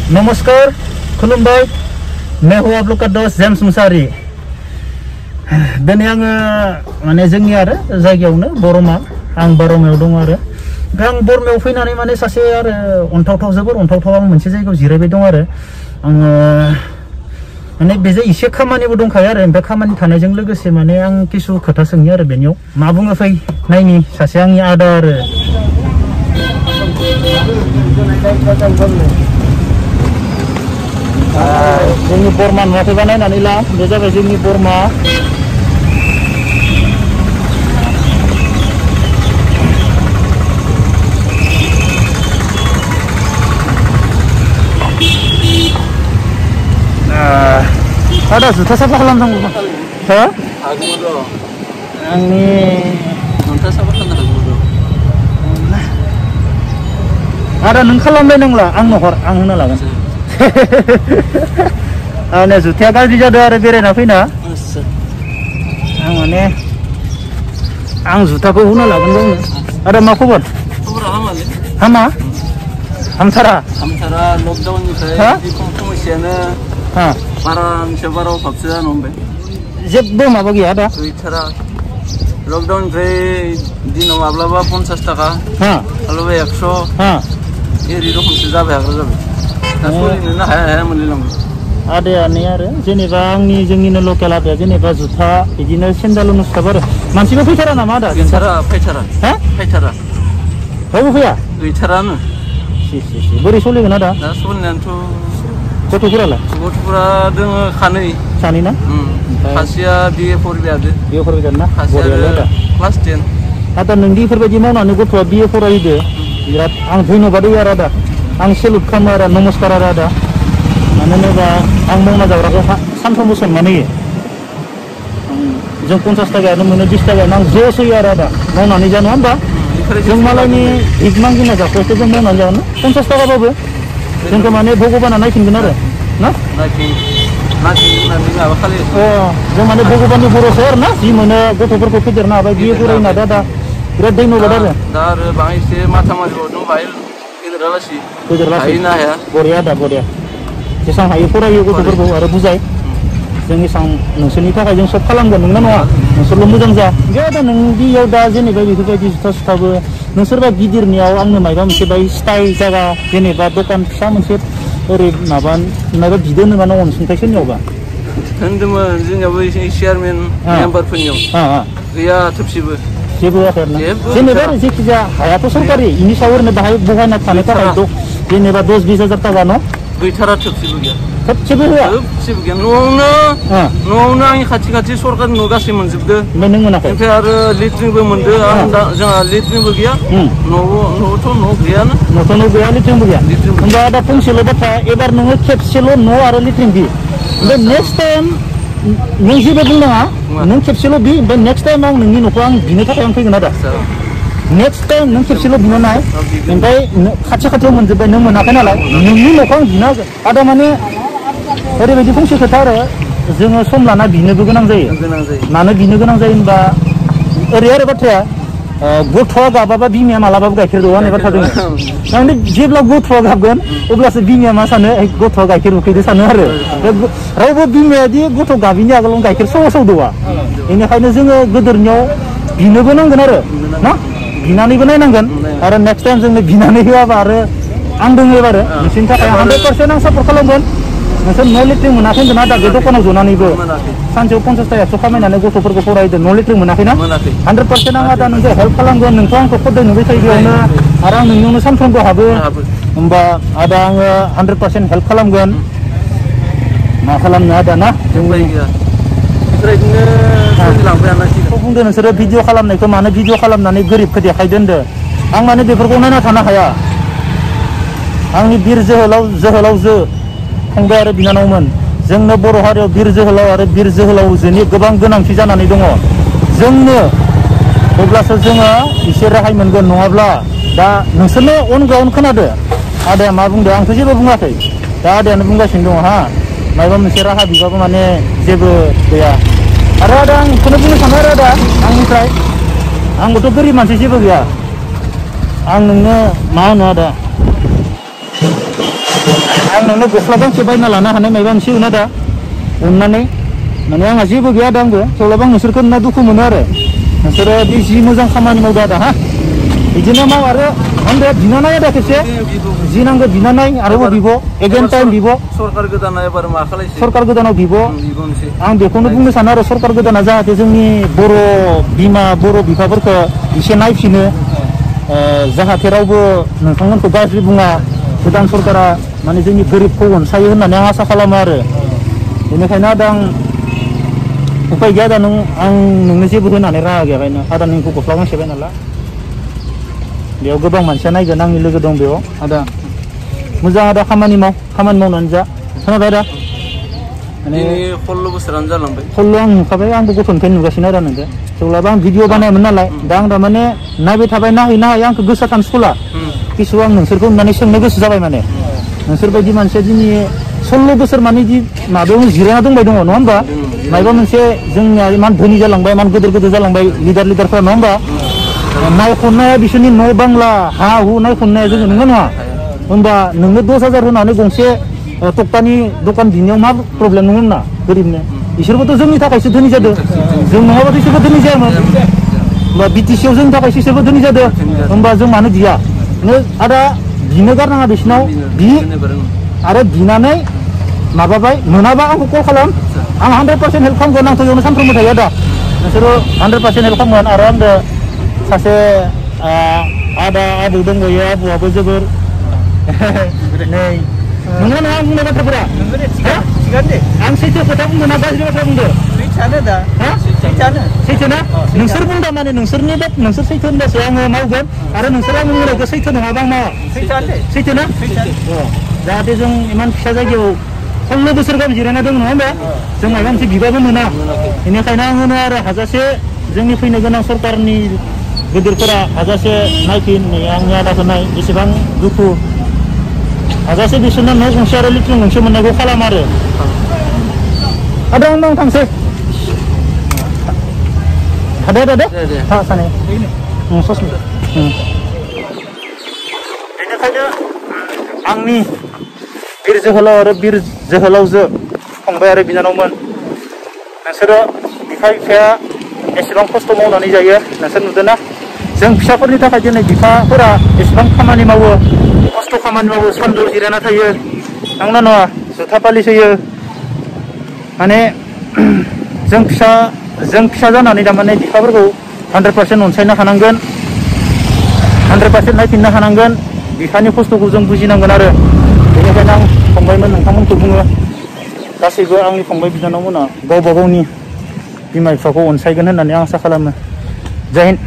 नमस्कार, खुलुमबाय, मैं हूँ आप लोग का दोस्त जेम्स मुसाहारि। दिनै आङो माने जोंनि आरो जायगायावनो बरमा आं बरमायाव दङ आरो आं बरमायाव फैनानै माने सासे आरो अन्थावथाव जोबोर अन्थावथाव आं मोनसे जायगायाव जिरायबाय दं आरो आङो माने बेजों एसे खामानिबो दंखायो आरो ओमफ्राय खामानि थानायजों लोगोसे माने आं किसु खोथा सोंनि आरो बेनियाव मा बुङो फै नायनि सासे आंनि आदा आरो जोंनि बरमा नुवाखैबा नायनानै ला बे जाबाय जोंनि बरमा ada juta siapa kalam tangguh ha? Aku mudo. Ini Juta siapa kan aku mudo. Ada neng kalam deh neng lah, ang nohor, ang huna lah kan. Ane juta kali dijadu ada bere nafi na. Ang mana? Ang juta ko huna lah kan dong. Ada makubur? Makubur hama le. Hama? Hamsara? Hamsara lockdown ni saya di promosi Ha. Para sebarau fakta nombe. Jebbo ma bagi ada? Bicara lockdown saya di nomor berapa 50 taka. Ha. Kalau 100. Ha. Ini rokum sejauh berapa jauh? Tapi ini nah hay menilang. Ada nih ada. Jenepa angni jengin lokal ada. Jenepa juta. Ijina sendal nus kabar. Mansi ko bicara nama ada. Bicara. Ha? Bicara. Kamu punya? Bicara nu. Si. Beri sulit kan ada? Nah sulit nanti. Kotu pura lah. Kotu pura dengan khanai. Khanai na? Khasiya BA4 biade. BA4 biade na? Khasiya class 10. Ada nengdi perbaji mau nani kotu BA4 aja. Berat. Ang dhino badu ya ada. Ang selut kamera namaskar ada. Mana nih ba? Ang mau na jawab aku sampai musim mana ye? Jeng 50 taka, nemu 20 taka. Nang josu ya ada. Mau nani janu amba? Jeng malah ni hikmang gina jauh. Itu jeng mau nani janu. 50 taka apa? Jeng kemana Bogobana naikin benar ya? Nah? Naikin nanti nggak bakal ya? Oh, jeng mana Bogoban di Borosor nah? Di mana gue tuh berpikir nah, bagi pura ini ada. Berat deh nu benar ya? Dar bang isi mata maju nu bail ini relasi. Relasi. Aina ya? Boria ada Boria. Sesang hayu pura yuk gue tuh berbu ada buzai. Jeng isang nungsi kayak jeng sok kalang gan nungna noa. Nungsi lemu jeng za. Gak ada nung di yau dah jenis bagi itu bagi juta bu. Nungsi bagi gidir nih awal angnya mereka mesti bagi style jaga jenis bagi kan bisa mesti ori naban naga bidan mana orang singkaisin nyoba. Hendak menjadi apa chairman member punya. Dia tersibu. Siapa akhirnya? Jenis baru sih kerja. Hayat tu सरकारी. Ini sahur nih bahaya bukan nak tanya tak itu. Jenis baru 10-20 juta kan? Bicara tersibu ya. Tersibu ya? Tersibu ya. Nuangna ini kacik सरकार nugas menjadi. Meneng mana kan? Tapi ada litring bermenda. Jangan litring begiya. No gaya na. No gaya litring begiya. Anda ada fungsi lebat saya. Ebar nunggu capsule no ada litring bi. The next time nungsi betul na. Nung capsule bi. The next time ang nungi nukuang bineka yang pengen ada. Next time nung capsule bina naik. Entai kacik menjadi nung menakan alai. Nungi nukuang bina. Ada mana? Ada bagi fungsi ketara. Jangan somlana bina begunang zai. Mana bina begunang zai ba. Area baca. Gotwa gaba bimya malaba gaikir doan ebar thadung. Nang jebla gotwa gabgan obla se bimya ma sane gotwa gaikir ukide sane are. Raubo bimya di gotwa gabinya agalong gaikir so doa. Ini kayaknya जोङो गोदोरनियाव Binomo नांगोन आरो ना बिनानैबो नायनांगोन आरो next time जोंनो बिनानै होआबा आरो आं दङ एबारो नोंसिनि थाखाय 100% आं सापर्ट खालामगोन नोंसोर न' लिट्रिं मोनाखै होनदों ना दा बे दखानाव जनानैबो सानसेयाव 50 था 100 खामायनानै गथ'फोरखौ फरायदों न' लिट्रिं मोनाखैना 100% आं आदा नोंखौ हेल्प खालामगोन नोंथ' आंखौ खदै नुबाय थायो बेयावनो आरो आं नोंनियावनो सानफ्रोमबो हाबो होमबा आदा आङो 100% हेल्प खालामगोन मा खालामनो आदा ना बुंदों नोंसोरो भिडिअ खालामनायखौ मानो भिडिअ खालामनानै गोरिबखौ देखायदों होनदों आं माने बेफोरखौ नायना थानो हाया आंनि बिर जोहोलावजो फंबाय आरो बिनानावमोन जोंनो बर' हारियाव बिर जोहोलाव आरो बिर जोहोलावजोनि गोबां गोनांथि जानानै दङ जोंनो अब्लासो जोङो एसे रेहाय मोनगोन नङाब्ला दा नोंसोरनो अन ग्राउन्ड खोनादो आदाया मा बुंदों आंथ' जेबो बुङाखै दा आदायानो बुंगासिनो दङ हा माबा मोनसे राहा बिबाबो माने जेबो गैया आरो आदा आं बेखौनो बुंनो सानो आरो आदा आंनिफ्राय आंबोथ' गोरिब मानसि जेबो गैया आं नोंनो मा होनो आदा आं नोंनो गस्ला गांसे बायना लानो हानाय माबा मोनसे होना दा अननानै माने आंहा जेबो गैया दा आंबो थेवब्लाबो आं नोंसोरखौ नुना दुखु मोनो आरो नोंसोरो बे जि मोजां खामानि मावदो आदा हा बिदिनो माव आरो आंबो बिना नाय आदा खेबसे जि नांगौ बिना नाय आरोबाव बिब' एगेन टाइम बिब' सरकार गोदाना एबार मा खालायसै सरकार गोदानाव बिब' आं बेखौनो बुंनो सानो आरो सरकार गोदाना जाहाथे जोंनि बर' बिमा बर' बिफाफोरखौ एसे नायफिनो जाहाथे रावबो नोंथांमोनखौ गाज्रि बुङा गोदान सरकारा माने जोंनि गोरिबखौ अनसायो होननानै आं आसा खालामो आरो बेनिखायनो आदा आं उपाय गैया दा आं नोंनो जेबो होनानै राहा गैयाखायनो आदा नोंखौ गस्ला गांसे बायना ला बेयाव गोबां मानसिया नायगोन आंनि लोगो दं बेयाव आदा मोजां आदा खामानि मावनानै जा खोनाबाय आदा माने 16 बोसोरानो जालांबाय 16 आं नुखाबाय आंबो गथ'निफ्राय नुगासिनो आरो नोंजों थेवब्लाबो आं भिडिअ बानायोमोन नालाय दा आं थारमाने नायबाय थाबाय नायहै आंखौ गोसोआ थानसुला किसु आं नोंसोरखौ नुनानै सोंनो गोसो जाबाय माने नोंसोरबायदि मानसिया दिनै 16 बोसोर माने माबायावनो जिरायना दंबाय दङ नङा होमबा मायबा मोनसे जोंनिया इमान धोनि जालांबाय इमान गिदिर जालांबाय लिडारफोरा नङा होमबा नायखननाया बिसोरनि न' बांला हा हु नायखननाया जोङो नंगौ नङा होमबा नोंनो 10,000 होनानै गंसे टक्टानि दखान दिनायाव मा प्रब्लेम नङोन ना गोरिबनो इसोरबोथ' जोंनि थाखायसो धोनि जादों जों नङाबाथ' इसोरबो धोनि जायामोन होमबा बिटिसिआव जोंनि थाखायसो इसोरबो धोनि जादों होमबा जों मानो दिया आदा बिनो गारनाङा बिसिनाव बि आरो बिनानै माबाबाय मोनाबा आंखौ कल खालाम आं 100% हेल्प खालामगोन आंथ' बेयावनो सानफ्रोमबो थायो आदा नोंसोरो 100% हेल्प खालामगोन आरो आंनो सासे आदौ दंबायो आबौआबो जोबोर नै नंगौ नङा आं बुंनाय बाथ्राफोरा आं सैथो खोथा बुंदों ना गाज्रि बाथ्रा बुंदो सैथो ना नोंसोर बुंदा माने नोंसोर सैथो होनबासो आङो मावगोन आरो नोंसोर आं बुंनायखौ सैथो नङाबा आं मावा सैथो ना जाहाथे जों इमान फिसा जायगायाव 16 बोसोर गाहाम जिरायना दं नङा होमबा जों माबा मोनसे बिबाबो मोना बेनिखायनो आं होनो आरो हाजासे जोंनि फैनो गोनां सरकारनि गिदिरफोरा हाजासे नायफिन आंनि आदाखौ नाय बेसेबां दुखु हाजासे बिसोरनो न' गंसे आरो लिट्रिन गंसे मोननायखौ खालाम आरो आदा आं थांसै दे सानै ससमि बेनिखायनो आंनि बिर जोहोलाव आरो बिर जोहोलावजो फंबाय आरो बिनानावमोन नोंसोरो बिफाया एसेबां खस्थ' मावनानै जायो नोंसोर नुदों ना जों फिसाफोरनि थाखाय दिनै बिफाफोरा एसेबां खामानि मावो खस्थ' खामानि मावो सान्दुं जिरायना थायो नंगौना नङा जुथा पालिस होयो माने जों फिसा जानानै थारमाने बिफाफोरखौ 100% अनसायनो हानांगोन 100% नायफिननो हानांगोन बिफानि खस्थ'खौ जों बुजिनांगोन आरो बेनिखायनो आं फंबायमोन नोंथांमोनखौ बुङो गासैबो आंनि फंबाय बिनानावमोना गावबा गावनि बिमा बिफाखौ अनसायगोन होननानै आं आसा खालामो जय हिन्द